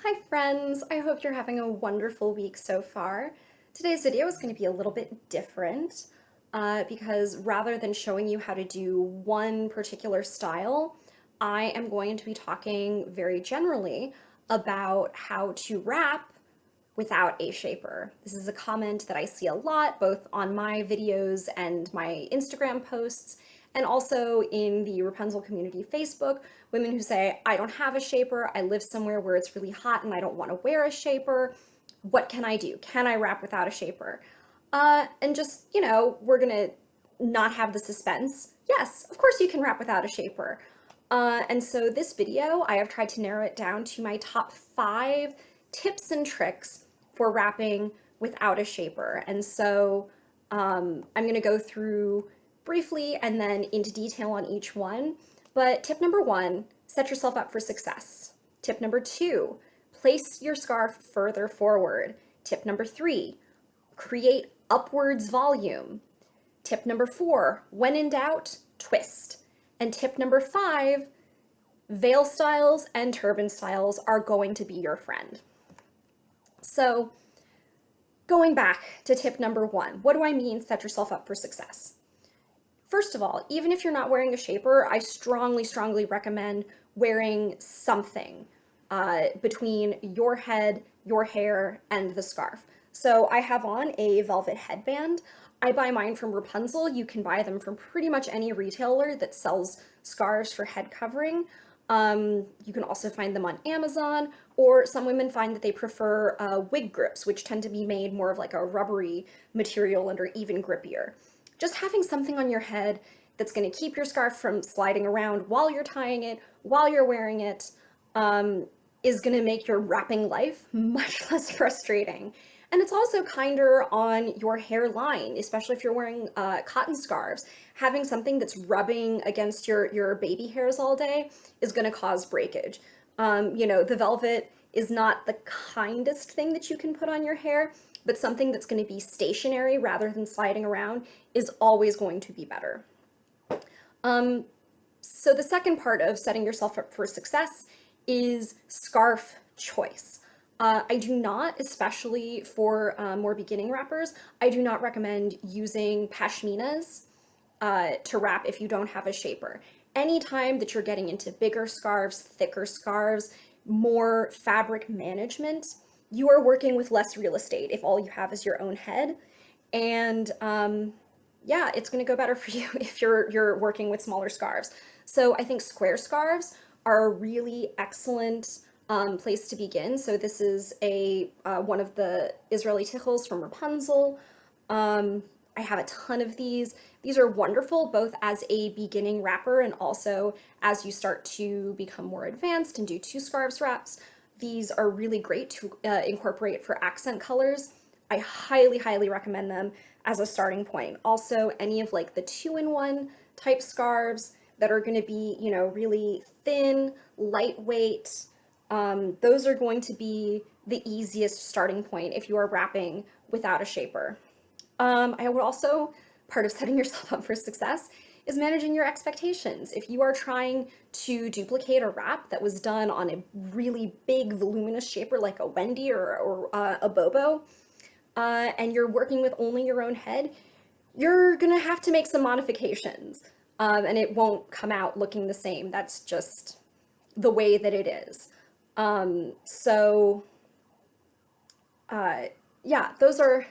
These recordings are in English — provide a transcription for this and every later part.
Hi friends, I hope you're having a wonderful week so far. Today's video is going to be a little bit different because rather than showing you how to do one particular style, I am going to be talking very generally about how to wrap without a shaper. This is a comment that I see a lot, both on my videos and my Instagram posts, and also in the Rapunzel community Facebook, women who say, I don't have a shaper, I live somewhere where it's really hot and I don't want to wear a shaper. What can I do? Can I wrap without a shaper? And just, we're gonna not have the suspense. Yes, of course you can wrap without a shaper. And so this video, I have tried to narrow it down to my top 5 tips and tricks for wrapping without a shaper. And so I'm going to go through briefly and then into detail on each one. But tip number 1, set yourself up for success. Tip number 2, place your scarf further forward. Tip number 3, create upwards volume. Tip number 4, when in doubt, twist. And tip number 5, veil styles and turban styles are going to be your friend. So going back to tip number 1, what do I mean set yourself up for success? First of all, even if you're not wearing a shaper, I strongly, strongly recommend wearing something between your head, your hair, and the scarf. So I have on a velvet headband. I buy mine from Rapunzel. You can buy them from pretty much any retailer that sells scarves for head covering. You can also find them on Amazon, or some women find that they prefer wig grips, which tend to be made more of like a rubbery material and are even grippier. Just having something on your head that's going to keep your scarf from sliding around while you're tying it, while you're wearing it, is going to make your wrapping life much less frustrating. And it's also kinder on your hairline, especially if you're wearing cotton scarves. Having something that's rubbing against your baby hairs all day is going to cause breakage. The velvet is not the kindest thing that you can put on your hair, but something that's going to be stationary rather than sliding around is always going to be better. So the second part of setting yourself up for success is scarf choice. I do not, especially for more beginning wrappers, I do not recommend using pashminas to wrap if you don't have a shaper. Anytime that you're getting into bigger scarves, thicker scarves, more fabric management, you are working with less real estate if all you have is your own head. And yeah, it's going to go better for you if you're working with smaller scarves. So I think square scarves are a really excellent place to begin. So this is one of the Israeli tichels from Rapunzel. I have a ton of these. These are wonderful both as a beginning wrapper and also as you start to become more advanced and do 2 scarves wraps. These are really great to incorporate for accent colors. I highly, highly recommend them as a starting point. Also, any of like the 2-in-1 type scarves that are going to be, really thin, lightweight, those are going to be the easiest starting point if you are wrapping without a shaper. I would also, part of setting yourself up for success is managing your expectations. If you are trying to duplicate a wrap that was done on a really big voluminous shaper like a Wendy or a Bobo, and you're working with only your own head, you're gonna have to make some modifications, and it won't come out looking the same. That's just the way that it is. Yeah, those are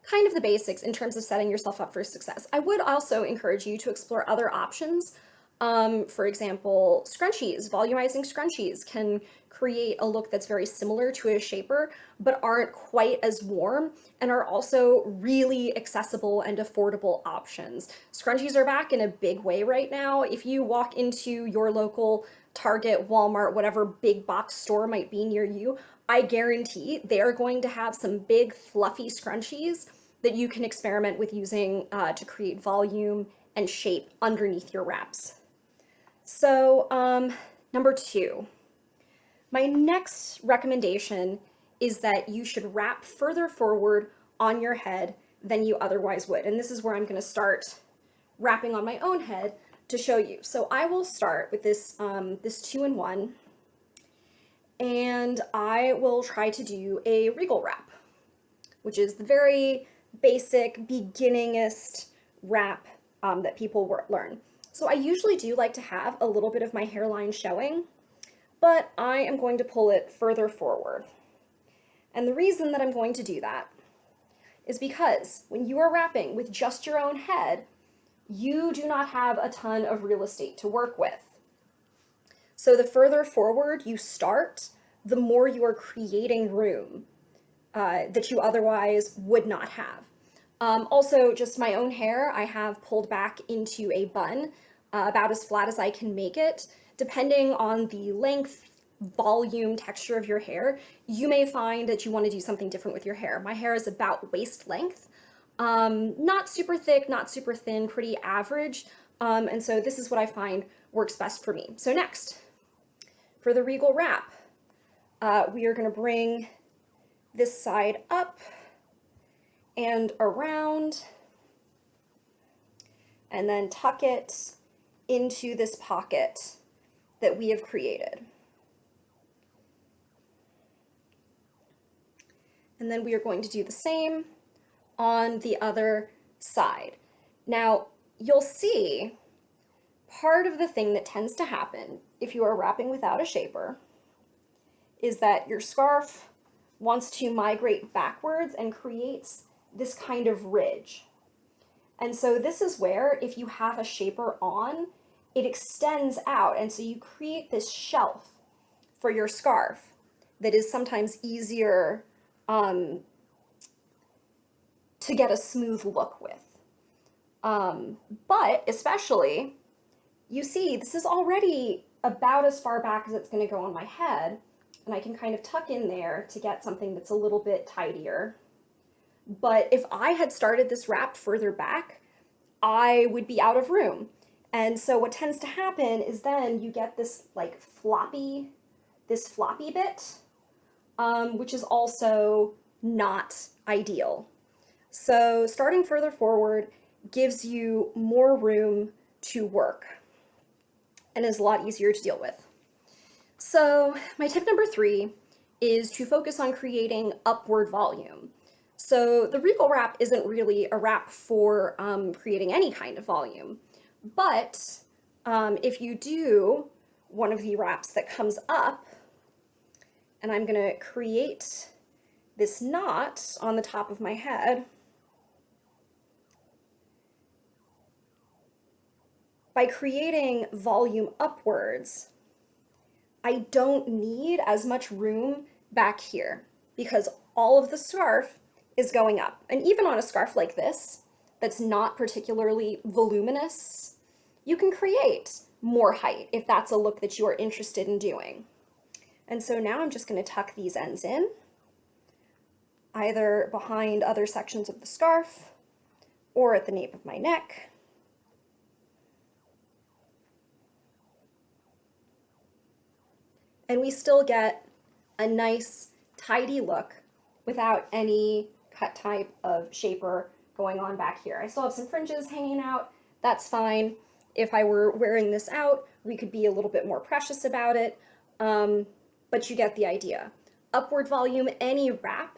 kind of the basics in terms of setting yourself up for success. I would also encourage you to explore other options. For example, scrunchies, volumizing scrunchies can create a look that's very similar to a shaper, but aren't quite as warm and are also really accessible and affordable options. Scrunchies are back in a big way right now. If you walk into your local Target, Walmart, whatever big box store might be near you, I guarantee they are going to have some big fluffy scrunchies that you can experiment with using to create volume and shape underneath your wraps. So number 2, my next recommendation is that you should wrap further forward on your head than you otherwise would. And this is where I'm going to start wrapping on my own head to show you. So I will start with this 2-in-1, and and I will try to do a regal wrap, which is the very basic beginningest wrap that people learn. So I usually do like to have a little bit of my hairline showing, but I am going to pull it further forward. And the reason that I'm going to do that is because when you are wrapping with just your own head, you do not have a ton of real estate to work with. So the further forward you start, the more you are creating room that you otherwise would not have. Also, just my own hair, I have pulled back into a bun, about as flat as I can make it. Depending on the length, volume, texture of your hair, you may find that you want to do something different with your hair. My hair is about waist length, not super thick, not super thin, pretty average. And so this is what I find works best for me. So next, for the regal wrap, we are going to bring this side up and around, and then tuck it into this pocket that we have created. And then we are going to do the same on the other side. Now, you'll see part of the thing that tends to happen if you are wrapping without a shaper is that your scarf wants to migrate backwards and creates this kind of ridge. And so this is where, if you have a shaper on, it extends out, and so you create this shelf for your scarf that is sometimes easier to get a smooth look with. But especially, you see, this is already about as far back as it's going to go on my head, and I can kind of tuck in there to get something that's a little bit tidier. But if I had started this wrap further back, I would be out of room. And so what tends to happen is then you get this like floppy bit, which is also not ideal. So starting further forward gives you more room to work and is a lot easier to deal with. So my tip number 3 is to focus on creating upward volume. So the regal wrap isn't really a wrap for creating any kind of volume, but if you do one of the wraps that comes up, and I'm going to create this knot on the top of my head, by creating volume upwards, I don't need as much room back here because all of the scarf is going up. And even on a scarf like this, that's not particularly voluminous, you can create more height if that's a look that you are interested in doing. And so now I'm just going to tuck these ends in, either behind other sections of the scarf or at the nape of my neck. And we still get a nice, tidy look without any cut type of shaper going on back here. I still have some fringes hanging out. That's fine. If I were wearing this out, we could be a little bit more precious about it, but you get the idea. Upward volume, any wrap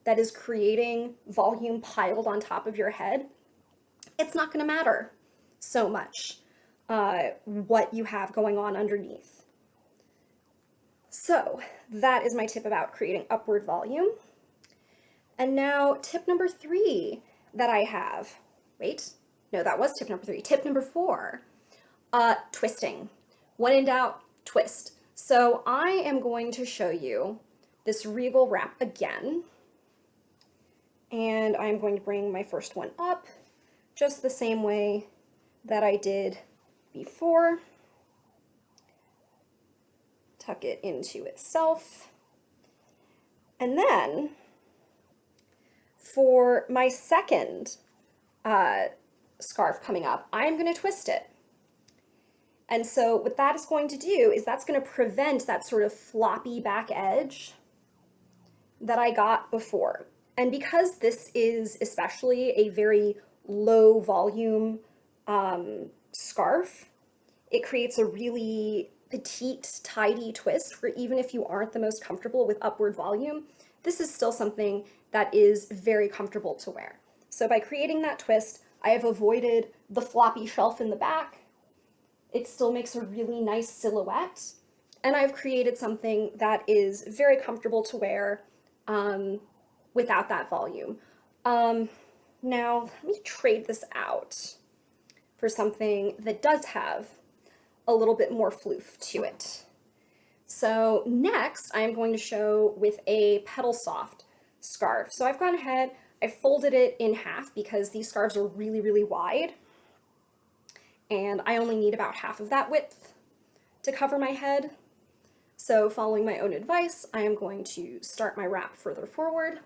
that is creating volume piled on top of your head, it's not going to matter so much what you have going on underneath. So that is my tip about creating upward volume. And now tip number 3 that I have, wait, no, that was tip number 3. Tip number 4, twisting. When in doubt, twist. So I am going to show you this regal wrap again. And I'm going to bring my first one up just the same way that I did before. Tuck it into itself. And then for my second scarf coming up, I'm going to twist it. And so what that is going to do is that's going to prevent that sort of floppy back edge that I got before. And because this is especially a very low volume scarf, it creates a really petite, tidy twist where even if you aren't the most comfortable with upward volume, this is still something that is very comfortable to wear. So by creating that twist, I have avoided the floppy shelf in the back. It still makes a really nice silhouette. And I've created something that is very comfortable to wear without that volume. Now, let me trade this out for something that does have a little bit more floof to it. So next, I'm going to show with a pedal soft scarf. So I've gone ahead, I folded it in half because these scarves are really, really wide. And I only need about half of that width to cover my head. So following my own advice, I am going to start my wrap further forward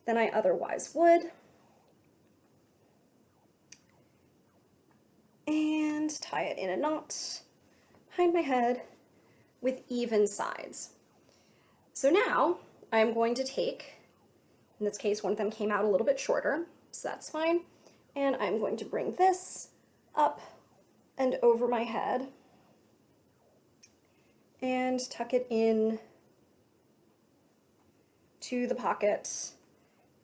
than I otherwise would. And tie it in a knot behind my head with even sides. So now I'm going to take, in this case, one of them came out a little bit shorter, so that's fine. And I'm going to bring this up and over my head and tuck it in to the pocket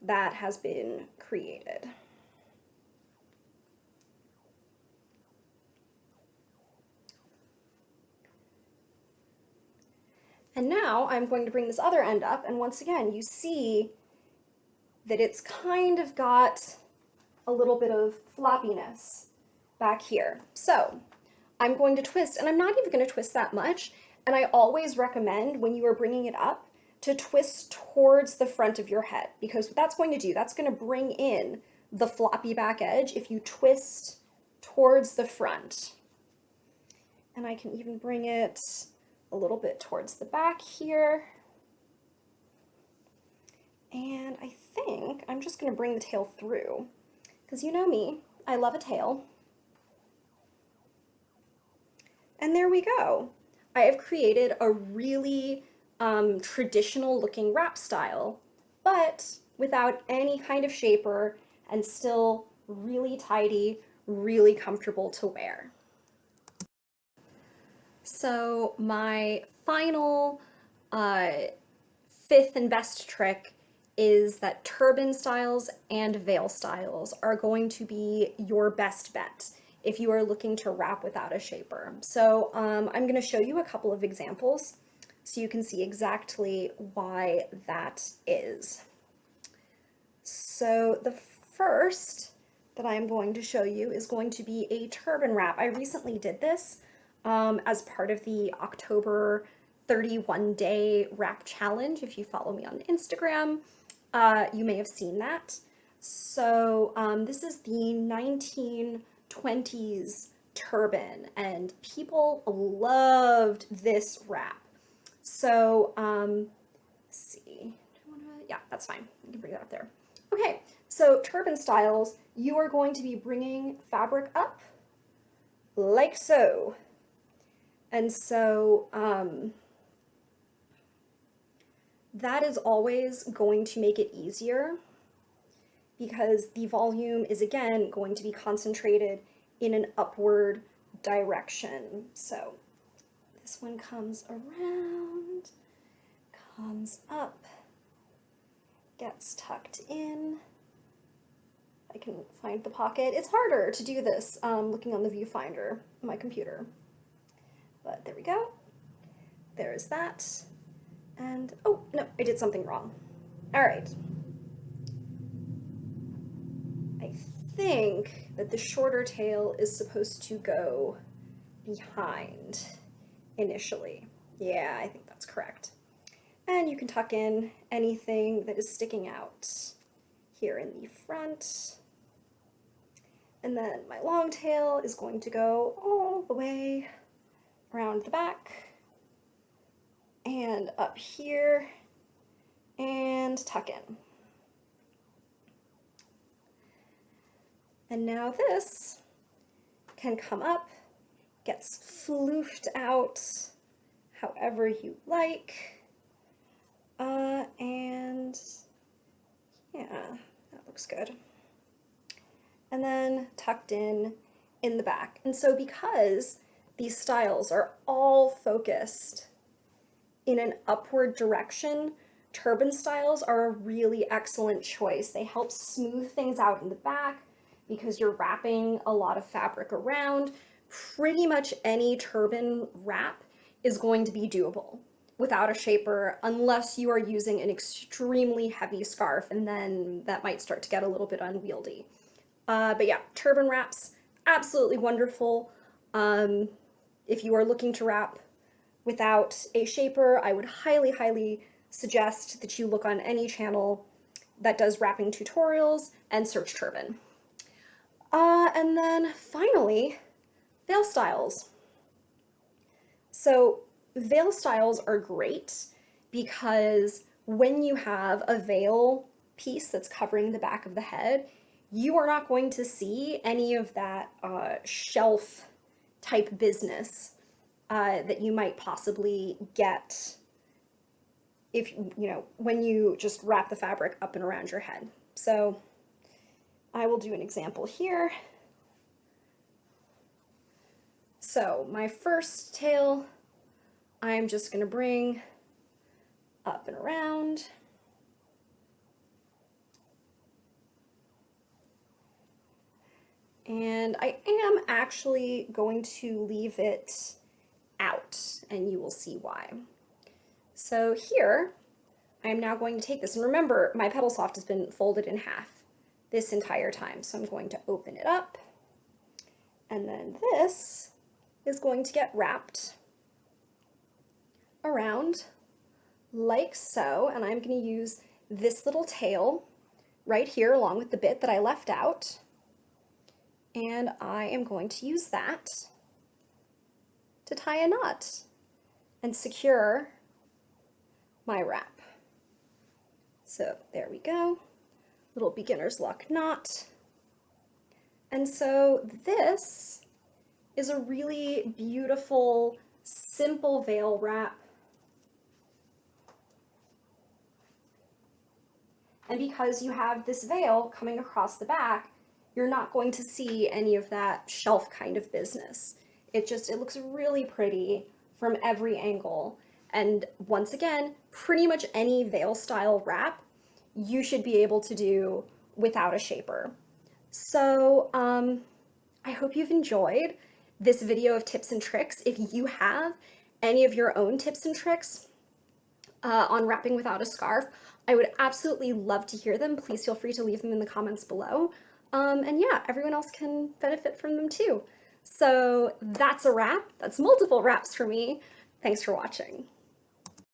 that has been created. And now I'm going to bring this other end up, and once again, you see that it's kind of got a little bit of floppiness back here. So I'm going to twist, and I'm not even going to twist that much, and I always recommend when you are bringing it up to twist towards the front of your head, because what that's going to do, that's going to bring in the floppy back edge if you twist towards the front. And I can even bring it a little bit towards the back here. And I think I'm just going to bring the tail through, because you know me, I love a tail. And there we go. I have created a really traditional looking wrap style, but without any kind of shaper and still really tidy, really comfortable to wear. So my final fifth and best trick is that turban styles and veil styles are going to be your best bet if you are looking to wrap without a shaper. So I'm going to show you a couple of examples so you can see exactly why that is. So the first that I'm going to show you is going to be a turban wrap. I recently did this as part of the October 31-day wrap challenge. If you follow me on Instagram, you may have seen that. So this is the 1920s turban, and people loved this wrap. So let's see, yeah, that's fine. You can bring that up there. Okay, so turban styles, you are going to be bringing fabric up like so. And so that is always going to make it easier because the volume is again going to be concentrated in an upward direction. So this one comes around, comes up, gets tucked in. I can find the pocket. It's harder to do this looking on the viewfinder on my computer. But there we go. There's that. And, oh, no, I did something wrong. All right. I think that the shorter tail is supposed to go behind initially. Yeah, I think that's correct. And you can tuck in anything that is sticking out here in the front. And then my long tail is going to go all the way around the back and up here and tuck in. And now this can come up, gets floofed out however you like. And yeah, that looks good. And then tucked in the back. And so because these styles are all focused in an upward direction, turban styles are a really excellent choice. They help smooth things out in the back because you're wrapping a lot of fabric around. Pretty much any turban wrap is going to be doable without a shaper unless you are using an extremely heavy scarf, and then that might start to get a little bit unwieldy. But yeah, turban wraps, absolutely wonderful. If you are looking to wrap without a shaper, I would highly, highly suggest that you look on any channel that does wrapping tutorials and search turban. And then finally, veil styles. So veil styles are great because when you have a veil piece that's covering the back of the head, you are not going to see any of that shelf type business that you might possibly get if when you just wrap the fabric up and around your head. So I will do an example here. So my first tail, I'm just going to bring up and around. And I am actually going to leave it out, and you will see why. So here, I am now going to take this, and remember, my pedal soft has been folded in half this entire time, so I'm going to open it up, and then this is going to get wrapped around like so, and I'm going to use this little tail right here along with the bit that I left out, and I am going to use that to tie a knot and secure my wrap. So there we go, little beginner's luck knot. And so this is a really beautiful, simple veil wrap. And because you have this veil coming across the back, you're not going to see any of that shelf kind of business. It looks really pretty from every angle. And once again, pretty much any veil style wrap you should be able to do without a shaper. So I hope you've enjoyed this video of tips and tricks. If you have any of your own tips and tricks on wrapping without a scarf, I would absolutely love to hear them. Please feel free to leave them in the comments below. And yeah, everyone else can benefit from them too. So that's a wrap. That's multiple wraps for me. Thanks for watching.